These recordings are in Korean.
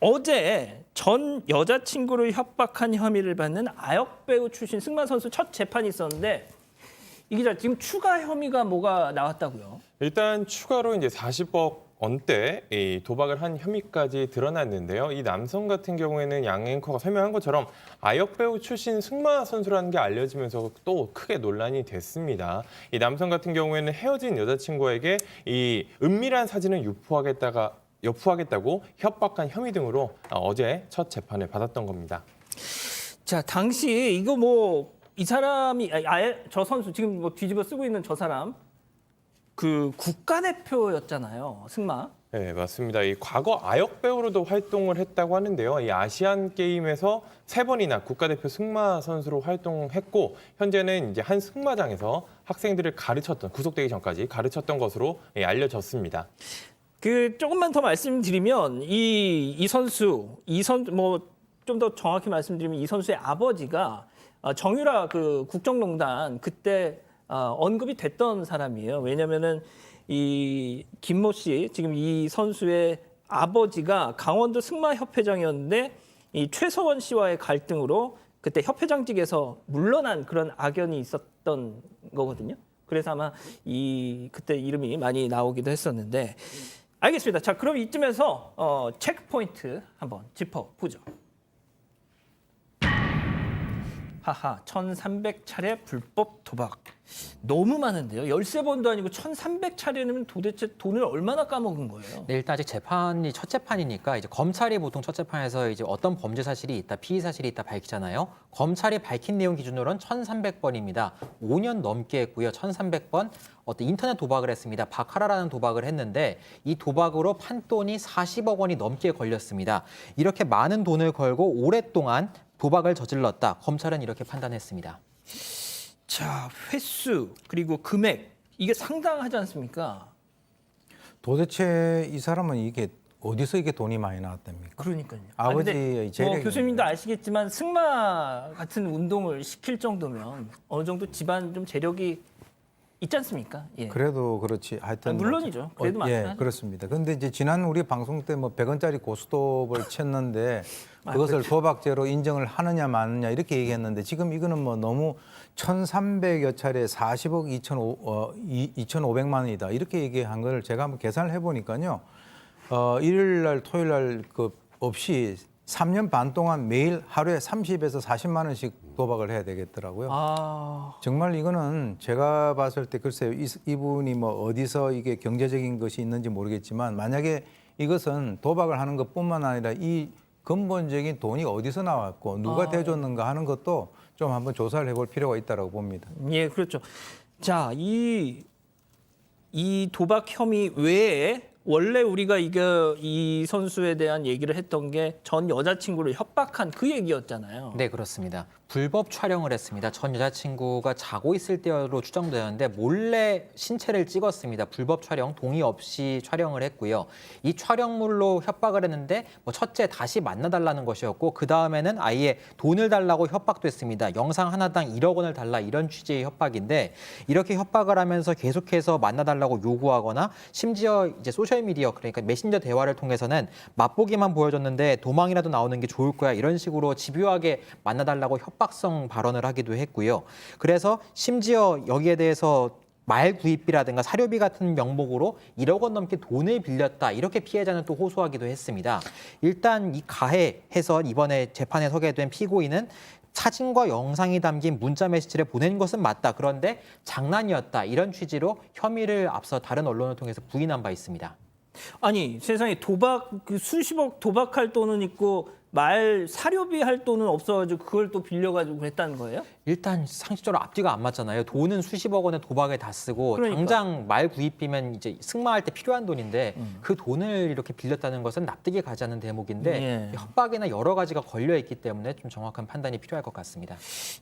어제 전 여자친구를 협박한 혐의를 받는 아역 배우 출신 승마 선수 첫 재판이 있었는데 이 기자 지금 추가 혐의가 뭐가 나왔다고요? 일단 추가로 이제 40억 원대 이 도박을 한 혐의까지 드러났는데요. 이 남성 같은 경우에는 양 앵커가 설명한 것처럼 아역 배우 출신 승마 선수라는 게 알려지면서 또 크게 논란이 됐습니다. 이 남성 같은 경우에는 헤어진 여자친구에게 이 은밀한 사진을 유포하겠다고 협박한 혐의 등으로 어제 첫 재판을 받았던 겁니다. 자, 당시 이거 뭐 이 사람이 아예 저 선수 지금 뭐 뒤집어 쓰고 있는 저 사람 그 국가대표였잖아요. 승마. 네, 맞습니다. 이 과거 아역 배우로도 활동을 했다고 하는데요. 이 아시안 게임에서 3번이나 국가대표 승마 선수로 활동했고 현재는 이제 한 승마장에서 학생들을 가르쳤던 구속되기 전까지 가르쳤던 것으로 알려졌습니다. 그 조금만 더 말씀드리면 이 선수 뭐 좀 더 정확히 말씀드리면 이 선수의 아버지가 정유라 그 국정농단 그때 언급이 됐던 사람이에요. 왜냐면은 이 김모 씨 지금 이 선수의 아버지가 강원도 승마협회장이었는데 이 최서원 씨와의 갈등으로 그때 협회장직에서 물러난 그런 악연이 있었던 거거든요. 그래서 아마 그때 이름이 많이 나오기도 했었는데 알겠습니다. 자, 그럼 이쯤에서 체크포인트 한번 짚어보죠. 하하, 1,300차례 불법 도박. 너무 많은데요. 13번도 아니고 1,300차례면 도대체 돈을 얼마나 까먹은 거예요? 네, 일단 아직 재판이 첫 재판이니까 이제 검찰이 보통 첫 재판에서 이제 어떤 범죄 사실이 있다, 피의 사실이 있다 밝히잖아요. 검찰이 밝힌 내용 기준으로는 1,300번입니다. 5년 넘게 했고요. 1,300번 어떤 인터넷 도박을 했습니다. 바카라라는 도박을 했는데 이 도박으로 판돈이 40억 원이 넘게 걸렸습니다. 이렇게 많은 돈을 걸고 오랫동안 도박을 저질렀다. 검찰은 이렇게 판단했습니다. 자, 횟수 그리고 금액 이게 상당하지 않습니까? 도대체 이 사람은 이게 어디서 이게 돈이 많이 나왔답니까? 그러니까요. 아버지의 재력이 교수님도 아시겠지만 승마 같은 운동을 시킬 정도면 어느 정도 집안 좀 재력이 있지 않습니까? 예. 그래도 그렇지. 하여튼 물론이죠. 그래도 많긴 예, 하죠. 그렇습니다. 근데 이제 지난 우리 방송 때 뭐 100원짜리 고스톱을 쳤는데 그것을 도박죄로 인정을 하느냐 마느냐 이렇게 얘기했는데 지금 이거는 뭐 너무 1,300여 차례 40억 2,500만 원이다. 이렇게 얘기한 걸 제가 한번 계산을 해 보니까요. 일요일 날 토요일 날 그 없이 3년 반 동안 매일 하루에 30에서 40만 원씩 도박을 해야 되겠더라고요. 정말 이거는 제가 봤을 때 글쎄요. 이분이 뭐 어디서 이게 경제적인 것이 있는지 모르겠지만 만약에 이것은 도박을 하는 것뿐만 아니라 이 근본적인 돈이 어디서 나왔고 누가 대줬는가 하는 것도 좀 한번 조사를 해볼 필요가 있다고 봅니다. 예, 그렇죠. 자, 이 도박 혐의 외에 원래 우리가 이 선수에 대한 얘기를 했던 게 전 여자친구를 협박한 그 얘기였잖아요. 네, 그렇습니다. 불법 촬영을 했습니다. 전 여자친구가 자고 있을 때로 추정되는데 몰래 신체를 찍었습니다. 불법 촬영, 동의 없이 촬영을 했고요. 이 촬영물로 협박을 했는데 첫째 다시 만나달라는 것이었고 그 다음에는 아예 돈을 달라고 협박도 했습니다. 영상 하나당 1억 원을 달라 이런 취지의 협박인데 이렇게 협박을 하면서 계속해서 만나달라고 요구하거나 심지어 이제 소셜미디어 그러니까 메신저 대화를 통해서는 맛보기만 보여줬는데 도망이라도 나오는 게 좋을 거야 이런 식으로 집요하게 만나달라고 협박성 발언을 하기도 했고요. 그래서 심지어 여기에 대해서 말 구입비라든가 사료비 같은 명목으로 1억 원 넘게 돈을 빌렸다 이렇게 피해자는 또 호소하기도 했습니다. 일단 이 가해해서 이번에 재판에 서게 된 피고인은 사진과 영상이 담긴 문자 메시지를 보낸 것은 맞다. 그런데 장난이었다. 이런 취지로 혐의를 앞서 다른 언론을 통해서 부인한 바 있습니다. 아니, 세상에 수십억 도박할 돈은 있고 말 사료비 할 돈은 없어가지고 그걸 또 빌려가지고 했다는 거예요? 일단 상식적으로 앞뒤가 안 맞잖아요. 돈은 수십억 원의 도박에 다 쓰고 그러니까. 당장 말 구입비면 이제 승마할 때 필요한 돈인데 그 돈을 이렇게 빌렸다는 것은 납득이 가지 않는 대목인데 예. 협박이나 여러 가지가 걸려 있기 때문에 좀 정확한 판단이 필요할 것 같습니다.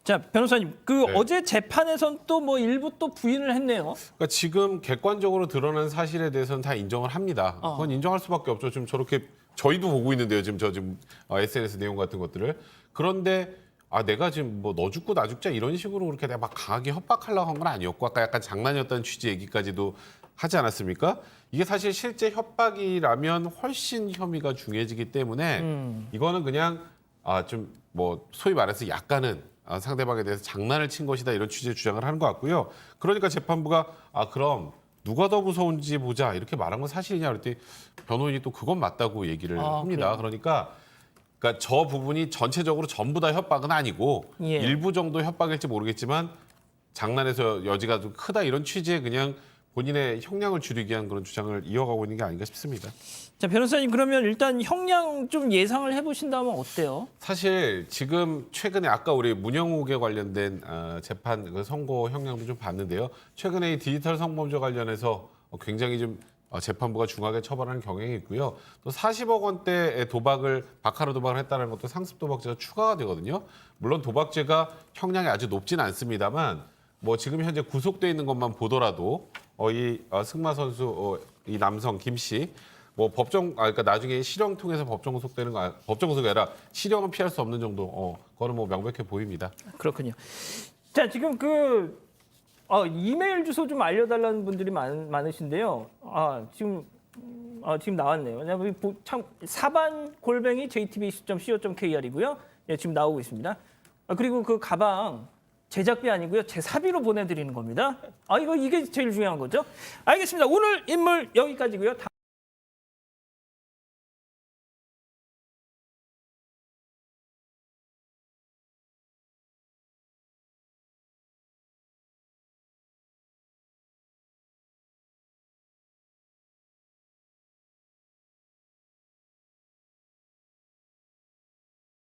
자, 변호사님, 네. 어제 재판에선 또 뭐 일부 또 부인을 했네요. 그러니까 지금 객관적으로 드러난 사실에 대해서는 다 인정을 합니다. 그건 인정할 수밖에 없죠. 지금 저렇게 저희도 보고 있는데요. 지금 SNS 내용 같은 것들을. 그런데 내가 지금 뭐 너 죽고 나 죽자 이런 식으로 그렇게 내가 막 강하게 협박하려고 한 건 아니었고 아까 약간 장난이었다는 취지 얘기까지도 하지 않았습니까? 이게 사실 실제 협박이라면 훨씬 혐의가 중해지기 때문에 이거는 그냥 좀 뭐 소위 말해서 약간은 상대방에 대해서 장난을 친 것이다 이런 취지의 주장을 하는 것 같고요. 그러니까 재판부가 그럼 누가 더 무서운지 보자 이렇게 말한 건 사실이냐 그랬더니 변호인이 또 그건 맞다고 얘기를 합니다. 그래요? 그러니까 저 부분이 전체적으로 전부 다 협박은 아니고 예. 일부 정도 협박일지 모르겠지만 장난에서 여지가 좀 크다 이런 취지의 그냥 본인의 형량을 줄이기 위한 그런 주장을 이어가고 있는 게 아닌가 싶습니다. 자, 변호사님 그러면 일단 형량 좀 예상을 해보신다면 어때요? 사실 지금 최근에 아까 우리 문영욱에 관련된 재판 그 선고 형량도 좀 봤는데요. 최근에 이 디지털 성범죄 관련해서 굉장히 좀 재판부가 중하게 처벌하는 경향이 있고요. 또 40억 원대의 도박을 바카라 도박을 했다는 것도 상습 도박죄가 추가가 되거든요. 물론 도박죄가 형량이 아주 높진 않습니다만 뭐 지금 현재 구속돼 있는 것만 보더라도 이 승마 선수 이 남성 김 씨 뭐 그러니까 나중에 실형 통해서 법정 구속되는 거 법정 구속이 아니라 실형은 피할 수 없는 정도 그거는 뭐 명백해 보입니다. 그렇군요. 자, 지금 이메일 주소 좀 알려달라는 분들이 많으신데요. 지금 나왔네요. 왜냐면 참 사반@jtbc.co.kr이고요. 예, 지금 나오고 있습니다. 그리고 그 가방 제작비 아니고요. 제 사비로 보내드리는 겁니다. 이게 제일 중요한 거죠. 알겠습니다. 오늘 인물 여기까지고요.